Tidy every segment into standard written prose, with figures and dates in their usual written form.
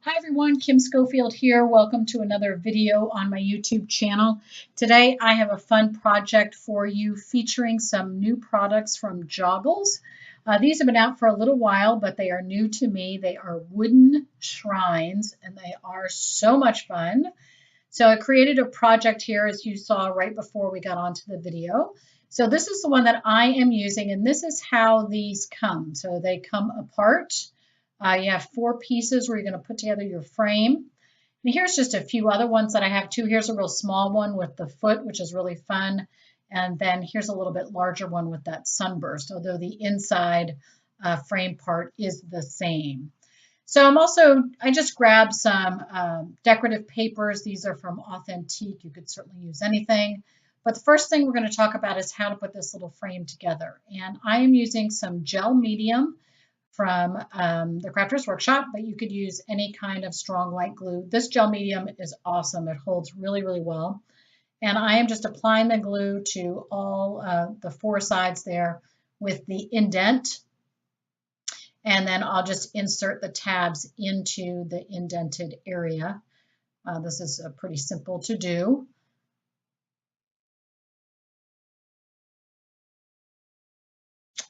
Hi everyone, Kim Schofield here. Welcome to another video on my YouTube channel. Today I have a fun project for you featuring some new products from Joggles. These have been out for a little while, but they are new to me. They are wooden shrines and they are so much fun. So I created a project here as you saw right before we got onto the video. So this is the one that I am using and this is how these come. So they come apart. You have 4 pieces where you're going to put together your frame. And here's just a few other ones that I have too. Here's a real small one with the foot, which is really fun. And then here's a little bit larger one with that sunburst, although the inside frame part is the same. So I just grabbed some decorative papers. These are from Authentique. You could certainly use anything. But the first thing we're going to talk about is how to put this little frame together. And I am using some gel medium from the Crafters Workshop, but you could use any kind of strong white glue. This gel medium is awesome. It holds really, really well. And I am just applying the glue to all the 4 sides there with the indent. And then I'll just insert the tabs into the indented area. This is pretty simple to do.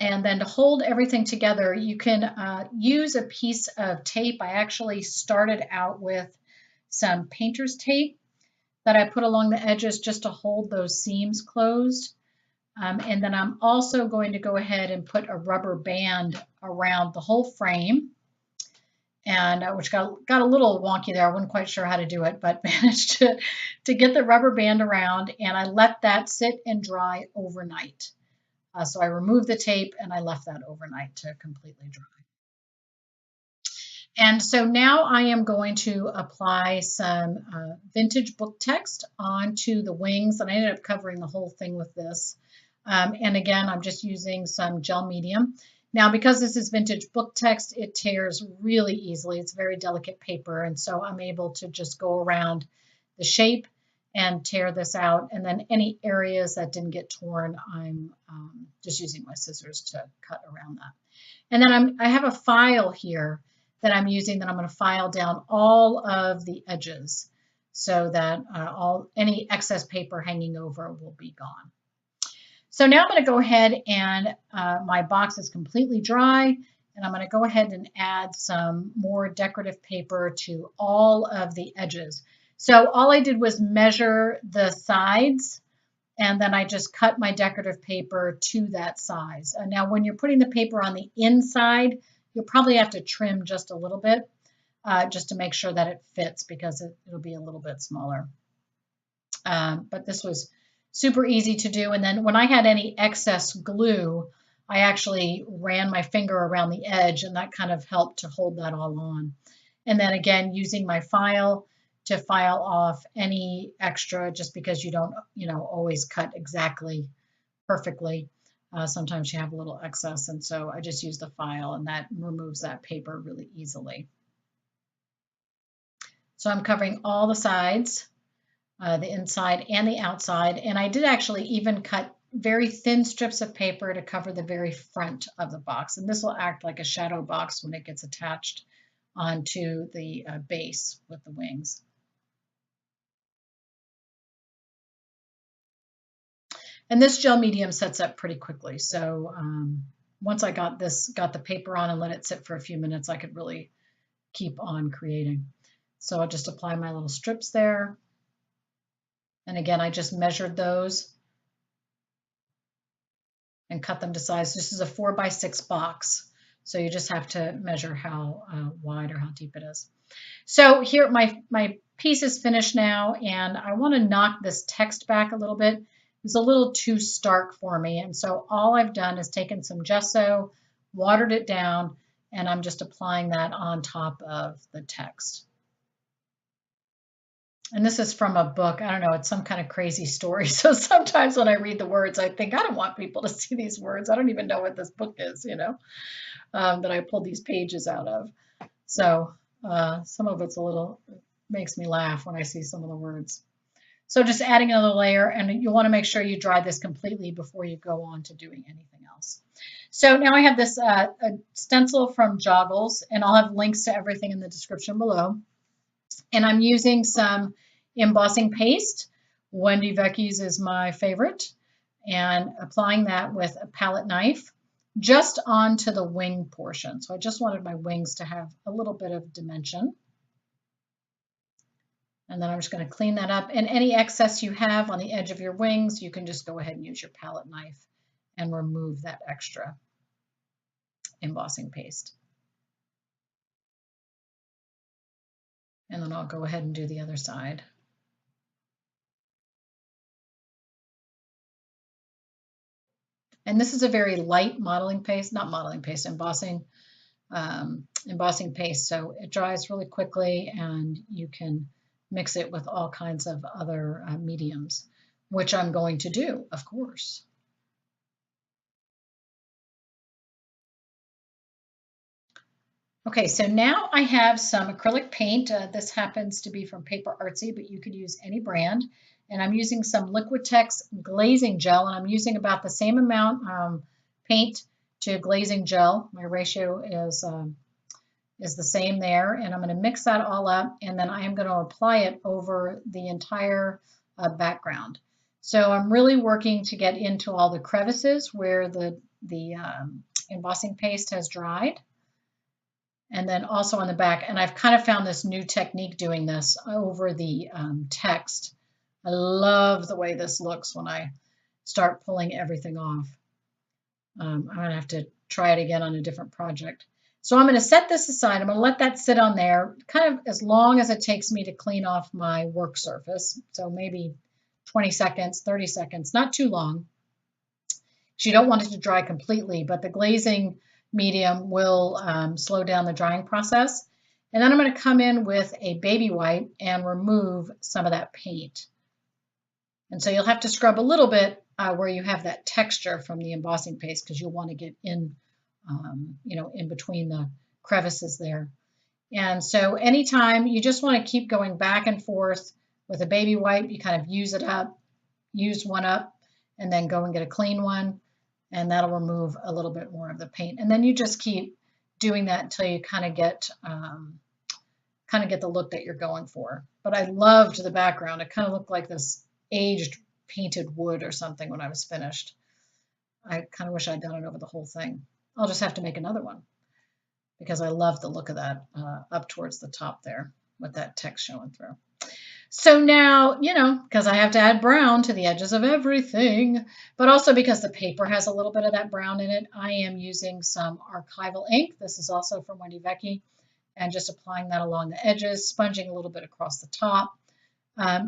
And then to hold everything together, you can use a piece of tape. I actually started out with some painter's tape that I put along the edges just to hold those seams closed. And then I'm also going to go ahead and put a rubber band around the whole frame, and which got a little wonky there. I wasn't quite sure how to do it, but managed to get the rubber band around, and I let that sit and dry overnight. So I removed the tape and I left that overnight to completely dry. And so now I am going to apply some vintage book text onto the wings, and I ended up covering the whole thing with this. And again, I'm just using some gel medium. Now, because this is vintage book text, it tears really easily. It's very delicate paper, and so I'm able to just go around the shape and tear this out. And then any areas that didn't get torn, I'm just using my scissors to cut around that. And then I have a file here that I'm using that I'm going to file down all of the edges so that any excess paper hanging over will be gone. So now I'm going to go ahead and my box is completely dry, and I'm going to go ahead and add some more decorative paper to all of the edges. So all I did was measure the sides, and then I just cut my decorative paper to that size. Now, when you're putting the paper on the inside, you'll probably have to trim just a little bit just to make sure that it fits, because it'll be a little bit smaller. But this was super easy to do. And then when I had any excess glue, I actually ran my finger around the edge, and that kind of helped to hold that all on. And then again, using my file to file off any extra, just because you don't, always cut exactly perfectly. Sometimes you have a little excess, and so I just use the file, and that removes that paper really easily. So I'm covering all the sides, the inside and the outside, and I did actually even cut very thin strips of paper to cover the very front of the box, and this will act like a shadow box when it gets attached onto the base with the wings. And this gel medium sets up pretty quickly. So once I got the paper on and let it sit for a few minutes, I could really keep on creating. So I'll just apply my little strips there. And again, I just measured those and cut them to size. This is a 4x6 box. So you just have to measure how wide or how deep it is. So here, my piece is finished now, and I want to knock this text back a little bit. It's a little too stark for me, and so all I've done is taken some gesso, watered it down, and I'm just applying that on top of the text. And this is from a book. I don't know, it's some kind of crazy story. So sometimes when I read the words, I think, I don't want people to see these words. I don't even know what this book is, that I pulled these pages out of. So some of it's makes me laugh when I see some of the words. So just adding another layer, and you'll want to make sure you dry this completely before you go on to doing anything else. So now I have this a stencil from Joggles, and I'll have links to everything in the description below. And I'm using some embossing paste. Wendy Vecchi's is my favorite. And applying that with a palette knife just onto the wing portion. So I just wanted my wings to have a little bit of dimension. And then I'm just going to clean that up. And any excess you have on the edge of your wings, you can just go ahead and use your palette knife and remove that extra embossing paste. And then I'll go ahead and do the other side. And this is a very light modeling paste, not modeling paste, embossing paste. So it dries really quickly, and you can mix it with all kinds of other mediums, which I'm going to do, of course. Okay, so now I have some acrylic paint. This happens to be from Paper Artsy, but you could use any brand. And I'm using some Liquitex glazing gel, and I'm using about the same amount paint to glazing gel. My ratio is the same there, and I'm going to mix that all up, and then I am going to apply it over the entire background. So I'm really working to get into all the crevices where the embossing paste has dried. And then also on the back, and I've kind of found this new technique doing this over the text. I love the way this looks when I start pulling everything off. I'm going to have to try it again on a different project. So I'm going to set this aside. I'm going to let that sit on there kind of as long as it takes me to clean off my work surface. So maybe 20 seconds, 30 seconds, not too long. So you don't want it to dry completely, but the glazing medium will slow down the drying process. And then I'm going to come in with a baby wipe and remove some of that paint. And so you'll have to scrub a little bit where you have that texture from the embossing paste, because you'll want to get in, in between the crevices there. And so anytime you just want to keep going back and forth with a baby wipe, you kind of use it up, use one up, and then go and get a clean one. And that'll remove a little bit more of the paint. And then you just keep doing that until you kind of get the look that you're going for. But I loved the background. It kind of looked like this aged painted wood or something when I was finished. I kind of wish I'd done it over the whole thing. I'll just have to make another one because I love the look of that up towards the top there with that text showing through. So now, because I have to add brown to the edges of everything, but also because the paper has a little bit of that brown in it, I am using some archival ink. This is also from Wendy Vecchi, and just applying that along the edges, sponging a little bit across the top,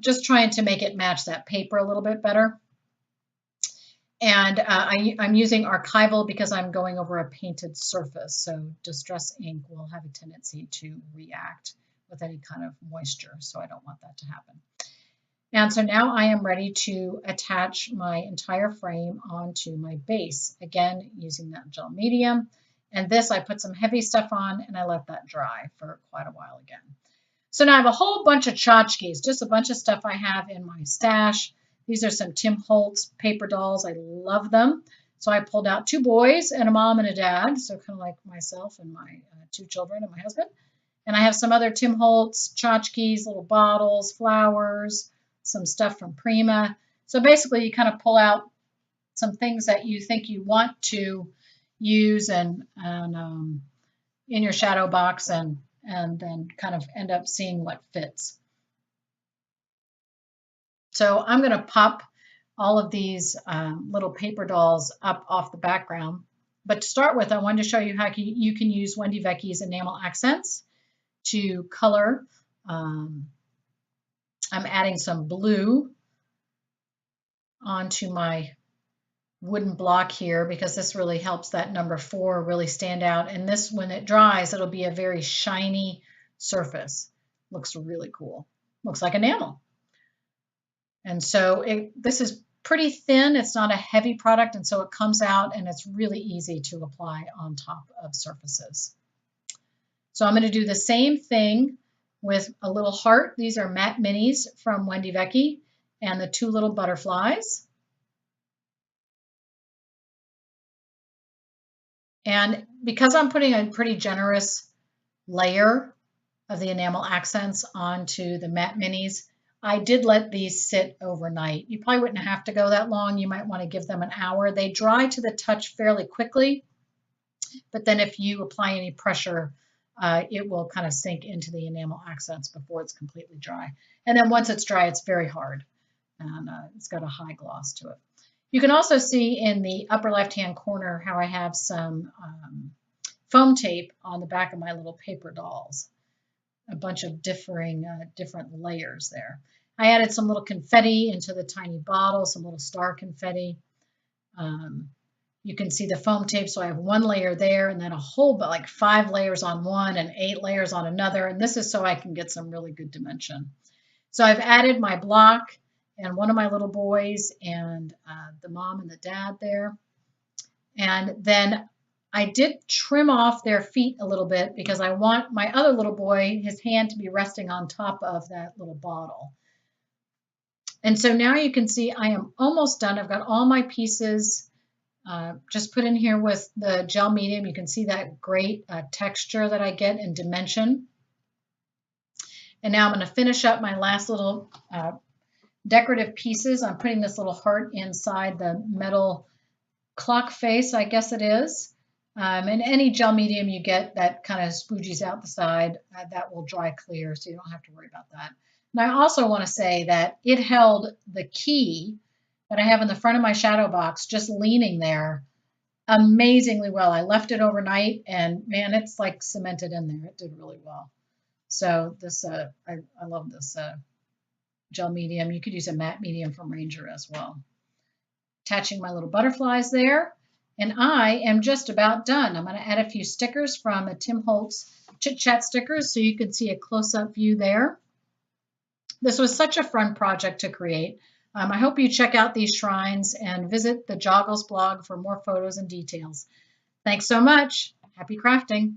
just trying to make it match that paper a little bit better. And I'm using archival because I'm going over a painted surface, so distress ink will have a tendency to react with any kind of moisture, so I don't want that to happen. And so now I am ready to attach my entire frame onto my base, again using that gel medium. And this I put some heavy stuff on and I let that dry for quite a while again. So now I have a whole bunch of tchotchkes, just a bunch of stuff I have in my stash. These are some Tim Holtz paper dolls. I love them. So I pulled out 2 boys and a mom and a dad, so kind of like myself and my 2 children and my husband. And I have some other Tim Holtz tchotchkes, little bottles, flowers, some stuff from Prima. So basically you kind of pull out some things that you think you want to use and in your shadow box and then kind of end up seeing what fits. So I'm going to pop all of these little paper dolls up off the background. But to start with, I wanted to show you how you can use Wendy Vecchi's enamel accents to color. I'm adding some blue onto my wooden block here because this really helps that number 4 really stand out. And this, when it dries, it'll be a very shiny surface. Looks really cool. Looks like enamel. And so this is pretty thin. It's not a heavy product, and so it comes out and it's really easy to apply on top of surfaces. So I'm going to do the same thing with a little heart. These are matte minis from Wendy Vecchi and the 2 little butterflies. And because I'm putting a pretty generous layer of the enamel accents onto the matte minis, I did let these sit overnight. You probably wouldn't have to go that long. You might want to give them an hour. They dry to the touch fairly quickly, but then if you apply any pressure, it will kind of sink into the enamel accents before it's completely dry. And then once it's dry, it's very hard, and it's got a high gloss to it. You can also see in the upper left-hand corner how I have some foam tape on the back of my little paper dolls. A bunch of different layers there. I added some little confetti into the tiny bottle, some little star confetti. You can see the foam tape, so I have one layer there and then a whole, but like 5 layers on one and 8 layers on another, and this is so I can get some really good dimension. So I've added my block and one of my little boys and the mom and the dad there. And then I did trim off their feet a little bit because I want my other little boy, his hand to be resting on top of that little bottle. And so now you can see I am almost done. I've got all my pieces just put in here with the gel medium. You can see that great texture that I get in dimension. And now I'm going to finish up my last little decorative pieces. I'm putting this little heart inside the metal clock face, I guess it is. And any gel medium you get that kind of spoogies out the side, that will dry clear, so you don't have to worry about that. And I also want to say that it held the key that I have in the front of my shadow box just leaning there amazingly well. I left it overnight, and man, it's like cemented in there. It did really well. So this, I love this gel medium. You could use a matte medium from Ranger as well. Attaching my little butterflies there. And I am just about done. I'm going to add a few stickers from a Tim Holtz Chit Chat stickers so you can see a close-up view there. This was such a fun project to create. I hope you check out these shrines and visit the Joggles blog for more photos and details. Thanks so much. Happy crafting.